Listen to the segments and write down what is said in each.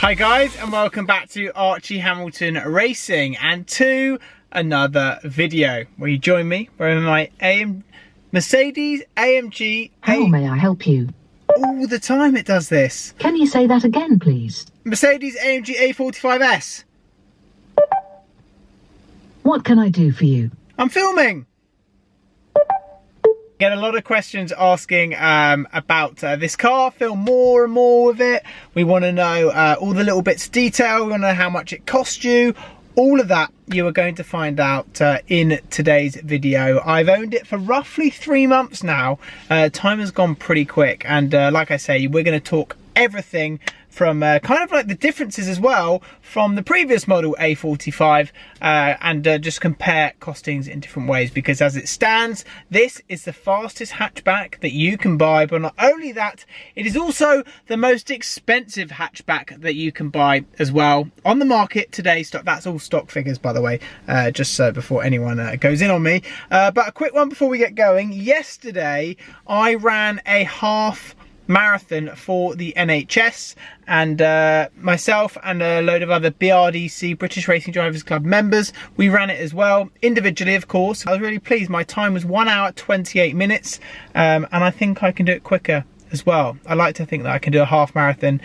Hi guys, and welcome back to Archie Hamilton Racing and to another video where you join me wearing my Mercedes-AMG. How may I help you? All the time it does this. Can you say that again, please? Mercedes-AMG A45S. What can I do for you? I'm filming. Get a lot of questions asking about this car. Film more and more of it. We want to know all the little bits of detail. We want to know how much it cost you. All of that you are going to find out in today's video. I've owned it for roughly 3 months now. Time has gone pretty quick, and like I say, we're going to talk everything from kind of like the differences as well from the previous model A45 and just compare costings in different ways, because as it stands, this is the fastest hatchback that you can buy, but not only that, it is also the most expensive hatchback that you can buy as well on the market today. That's all stock figures, by the way, just so before anyone goes in on me. But a quick one before we get going. Yesterday I ran a half marathon for the NHS, and myself and a load of other BRDC, British Racing Drivers Club members, we ran it as well, individually of course. I was really pleased. My time was 1 hour 28 minutes, and I think I can do it quicker as well. I like to think that I can do a half marathon.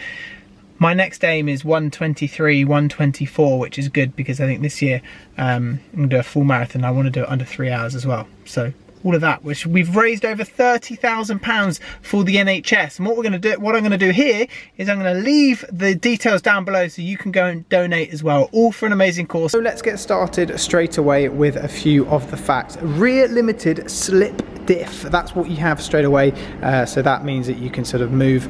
My next aim is 1:23, 1:24, which is good because I think this year I'm going to do a full marathon. I want to do it under 3 hours as well. So all of that, which we've raised over £30,000 for the NHS. And what I'm going to do here is I'm going to leave the details down below so you can go and donate as well, all for an amazing cause. So let's get started straight away with a few of the facts. Rear limited slip diff, that's what you have straight away. So that means that you can sort of move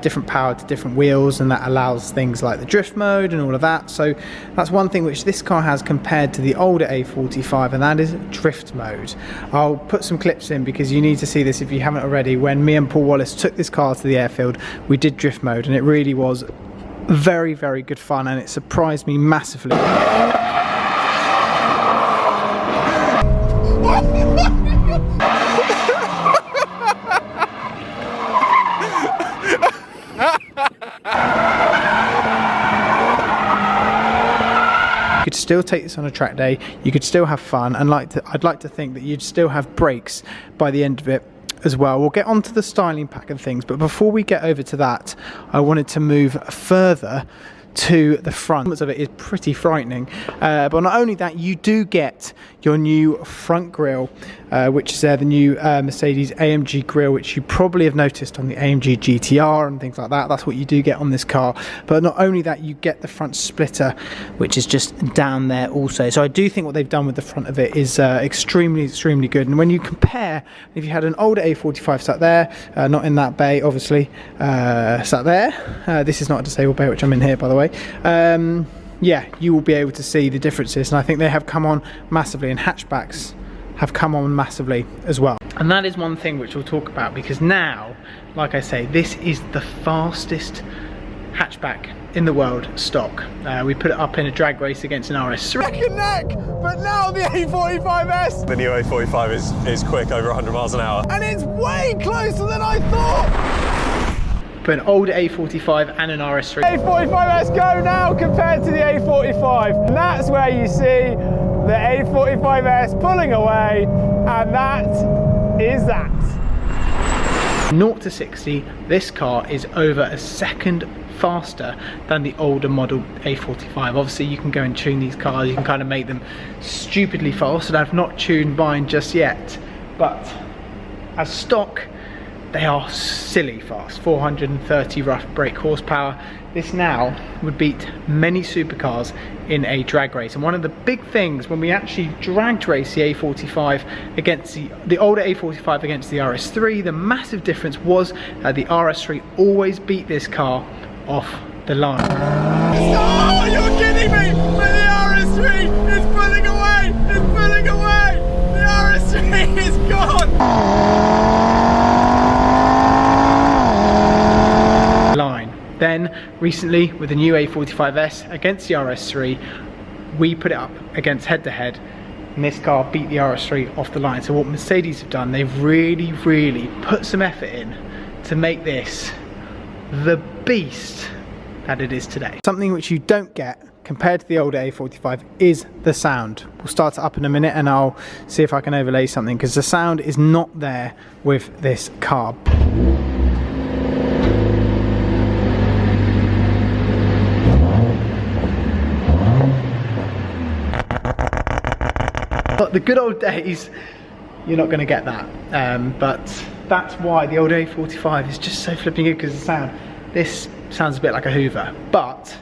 different power to different wheels, and that allows things like the drift mode and all of that. So that's one thing which this car has compared to the older A45, and that is drift mode. I'll put some clips in because you need to see this if you haven't already. When me and Paul Wallace took this car to the airfield, we did drift mode, and it really was very, very good fun, and it surprised me massively. You could still take this on a track day, you could still have fun, and I'd like to think that you'd still have brakes by the end of it as well. We'll get onto the styling pack and things, but before we get over to that, I wanted to move further to the front of it. Is pretty frightening, but not only that, you do get your new front grille, which is the new Mercedes-AMG grille, which you probably have noticed on the AMG GTR and things like that. That's what you do get on this car. But not only that, you get the front splitter, which is just down there also. So I do think what they've done with the front of it is extremely good. And when you compare, if you had an older A45 sat there, not in that bay obviously, sat there, this is not a disabled bay, which I'm in here by the way, yeah, you will be able to see the differences, and I think they have come on massively, and hatchbacks have come on massively as well. And that is one thing which we'll talk about, because now, like I say, this is the fastest hatchback in the world stock. We put it up in a drag race against an RS3. Neck and neck, but now the A45S. The new A45 is quick, over 100 miles an hour. And it's way closer than I thought. But an older A45 and an RS3. A45S go now compared to the A45. And that's where you see the A45S pulling away, and that is that. 0 to 60, this car is over a second faster than the older model A45. Obviously you can go and tune these cars, you can kind of make them stupidly fast, and I've not tuned mine just yet, but as stock they are silly fast. 430 rough brake horsepower. This now would beat many supercars in a drag race. And one of the big things when we actually dragged race the A45 against the older A45 against the RS3, the massive difference was that the RS3 always beat this car off the line. Oh, you're kidding me! But the RS3 is pulling away! It's pulling away! The RS3 is gone! Line. Then recently with the new A45S against the RS3, we put it up against head-to-head, and this car beat the RS3 off the line. So what Mercedes have done, they've really put some effort in to make this the beast that it is today. Something which you don't get compared to the older A45 is the sound. We'll start it up in a minute and I'll see if I can overlay something, because the sound is not there with this car. But the good old days, you're not going to get that. But that's why the old A45 is just so flipping good, because the sound. This sounds a bit like a Hoover, but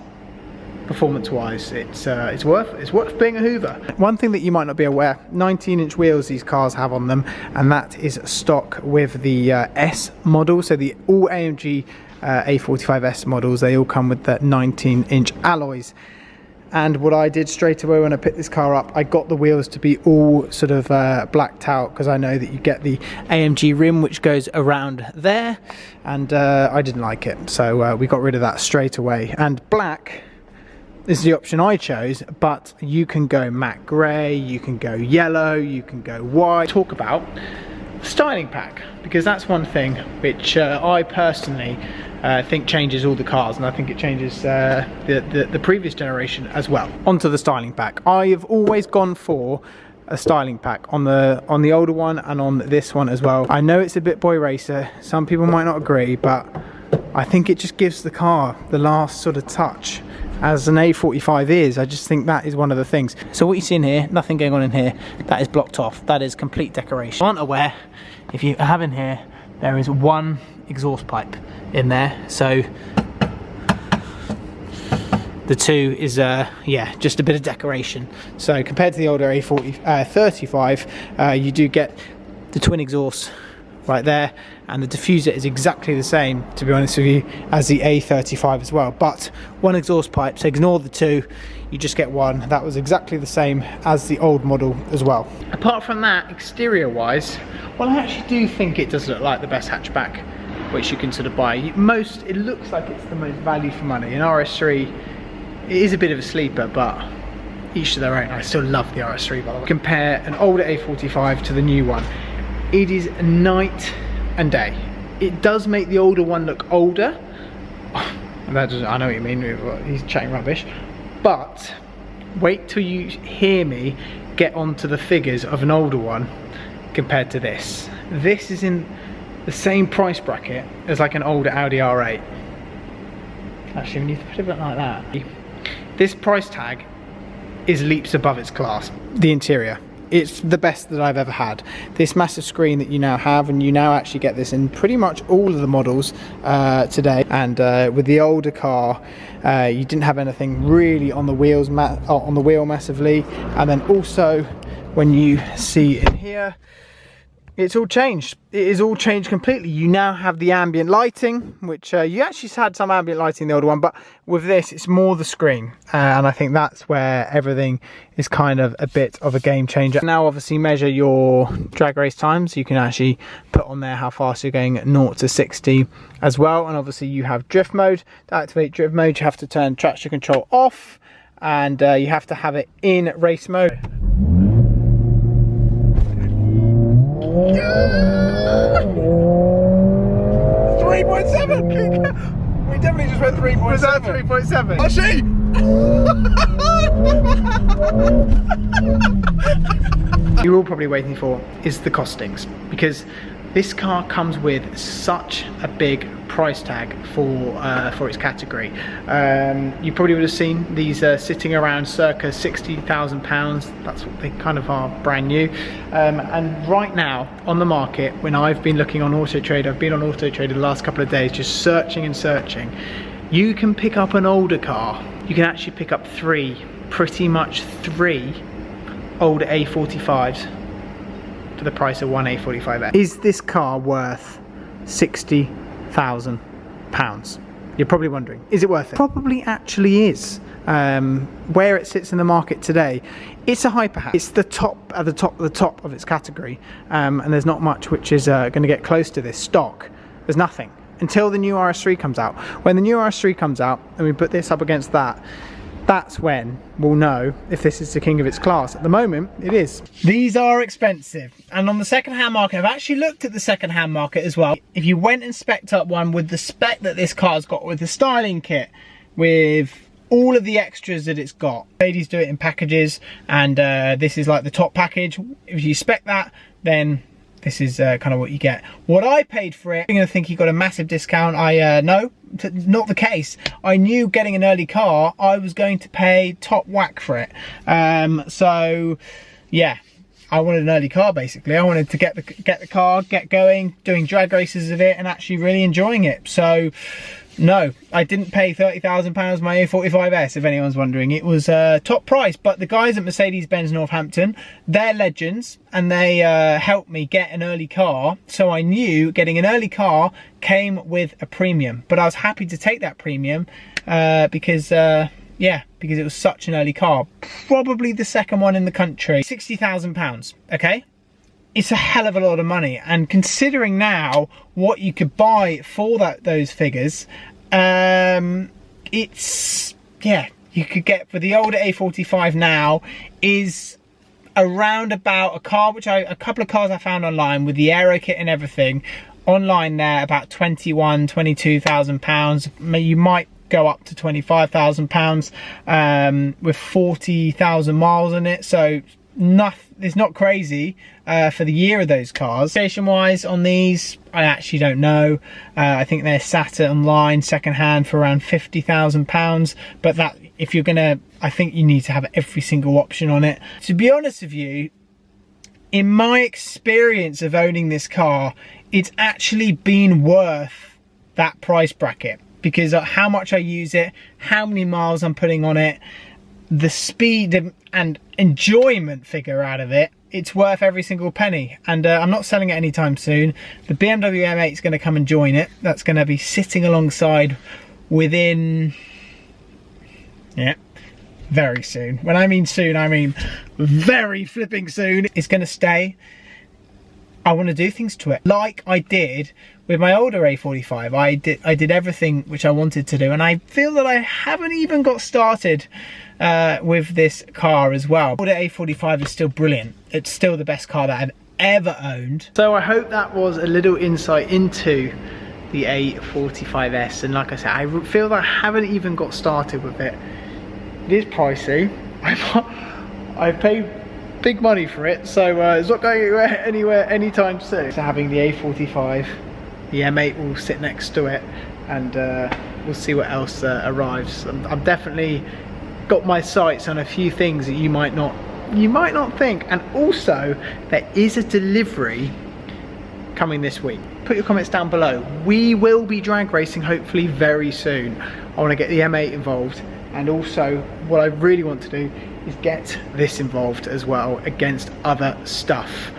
performance-wise, it's worth being a Hoover. One thing that you might not be aware: 19-inch wheels these cars have on them, and that is stock with the S model. So the all AMG A45S models, they all come with the 19-inch alloys. And what I did straight away when I picked this car up, I got the wheels to be all sort of blacked out, because I know that you get the AMG rim which goes around there, and I didn't like it, so we got rid of that straight away. And black is the option I chose, but you can go matte grey, you can go yellow, you can go white. Talk about the styling pack, because that's one thing which I personally think changes all the cars, and I think it changes the previous generation as well. Onto the styling pack. I have always gone for a styling pack on the older one and on this one as well. I know it's a bit boy racer, some people might not agree, but I think it just gives the car the last sort of touch, as an A45 is. I just think that is one of the things. So what you see in here, nothing going on in here, that is blocked off. That is complete decoration. Aren't aware, if you have in here, there is one exhaust pipe in there, so the two is yeah, just a bit of decoration. So compared to the older A35, you do get the twin exhausts right there, and the diffuser is exactly the same, to be honest with you, as the A35 as well, but one exhaust pipe, so ignore the two, you just get one. That was exactly the same as the old model as well. Apart from that, exterior wise, well, I actually do think it does look like the best hatchback which you can sort of buy. It looks like it's the most value for money. An RS3, it is a bit of a sleeper, but each to their own. I still love the RS3, by the way. Compare an older A45 to the new one. It is night and day. It does make the older one look older. I know what you mean, he's chatting rubbish. But wait till you hear me get onto the figures of an older one compared to this. This is in the same price bracket as like an older Audi R8. Actually, when you put it like that, this price tag is leaps above its class. The interior, it's the best that I've ever had. This massive screen that you now have, and you now actually get this in pretty much all of the models today. And with the older car, you didn't have anything really on the wheels, on the wheel massively. And then also, when you see in here, it's all changed. It is all changed completely. You now have the ambient lighting, which you actually had some ambient lighting in the older one, but with this, it's more the screen. And I think that's where everything is kind of a bit of a game changer. Now, obviously, measure your drag race times. You can actually put on there how fast you're going, 0 to 60 as well. And obviously, you have drift mode. To activate drift mode, you have to turn traction control off, and you have to have it in race mode. 3.7! We definitely just went 3.7. Was that 3.7? Oh, she! You're all probably waiting for is the costings, because this car comes with such a big price tag for its category. You probably would have seen these sitting around circa £60,000. That's what they kind of are, brand new. And right now on the market, when I've been looking on Auto Trader, I've been on Auto Trader the last couple of days just searching and searching. You can pick up an older car. You can actually pick up pretty much three older A45s for the price of one A45S. Is this car worth £60,000? You're probably wondering, is it worth it? Probably actually is. Where it sits in the market today, it's a hyperhatch. It's the top at the top of its category, and there's not much which is going to get close to this stock. There's nothing until the new RS3 comes out. When the new RS3 comes out and we put this up against that, that's when we'll know if this is the king of its class. At the moment, it is. These are expensive. And on the second-hand market, I've actually looked at the second-hand market as well. If you went and spec'd up one with the spec that this car's got, with the styling kit, with all of the extras that it's got. Mercedes do it in packages, and this is like the top package. If you spec that, then this is kind of what you get. What I paid for it, I'm gonna think you got a massive discount. No, not the case. I knew getting an early car, I was going to pay top whack for it. So yeah, I wanted an early car basically. I wanted to get the car, get going, doing drag races of it, and actually really enjoying it. So no, I didn't pay £30,000 my A45S, if anyone's wondering. It was top price, but the guys at Mercedes-Benz Northampton, they're legends, and they helped me get an early car. So I knew getting an early car came with a premium, but I was happy to take that premium because it was such an early car. Probably the second one in the country. £60,000, okay? It's a hell of a lot of money, and considering now what you could buy for those figures, it's, yeah, you could get for the older A45 now is around about a couple of cars I found online with the aero kit and everything online there, about £22,000. You might go up to £25,000 with 40,000 miles on it, so it's not crazy for the year of those cars. Station wise on these, I actually don't know. I think they're sat online second hand for around £50,000, but that, if you're gonna, I think you need to have every single option on it. To be honest with you, in my experience of owning this car, it's actually been worth that price bracket, because of how much I use it, how many miles I'm putting on it, the speed and enjoyment figure out of it. It's worth every single penny, and I'm not selling it anytime soon. The BMW M8 is going to come and join it. That's going to be sitting alongside within, yeah, very soon. When I mean soon, I mean very flipping soon. It's going to stay. I want to do things to it like I did with my older A45. I did everything which I wanted to do, and I feel that I haven't even got started with this car as well. The A45 is still brilliant. It's still the best car that I've ever owned. So I hope that was a little insight into the A45S, and like I said, I feel that I haven't even got started with it. It is pricey. I paid big money for it, so it's not going anywhere anytime soon. So having the A45, the M8 will sit next to it, and we'll see what else arrives. I'm definitely got my sights on a few things that you might not think, and also there is a delivery coming this week. Put your comments down below. We will be drag racing hopefully very soon. I want to get the M8 involved, and also what I really want to do is get this involved as well against other stuff.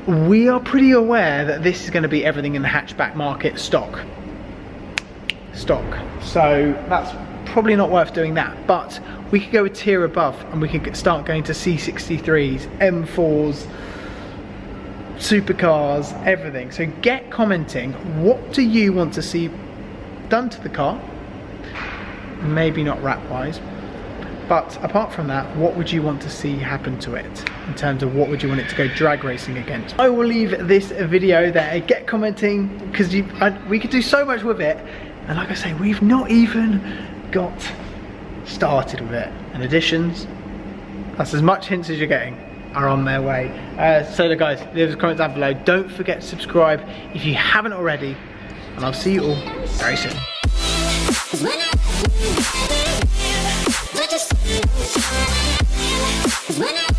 We are pretty aware that this is going to be everything in the hatchback market stock, so that's probably not worth doing that, but we could go a tier above and we could start going to C63s, M4s, supercars, everything. So get commenting, what do you want to see done to the car? Maybe not wrap wise, but apart from that, what would you want to see happen to it in terms of what would you want it to go drag racing against? I will leave this video there. Get commenting, because we could do so much with it, and like I say, we've not even got started with it. And additions, that's as much hints as you're getting, are on their way. So guys, leave a comment down below. Don't forget to subscribe if you haven't already, and I'll see you all very soon. When I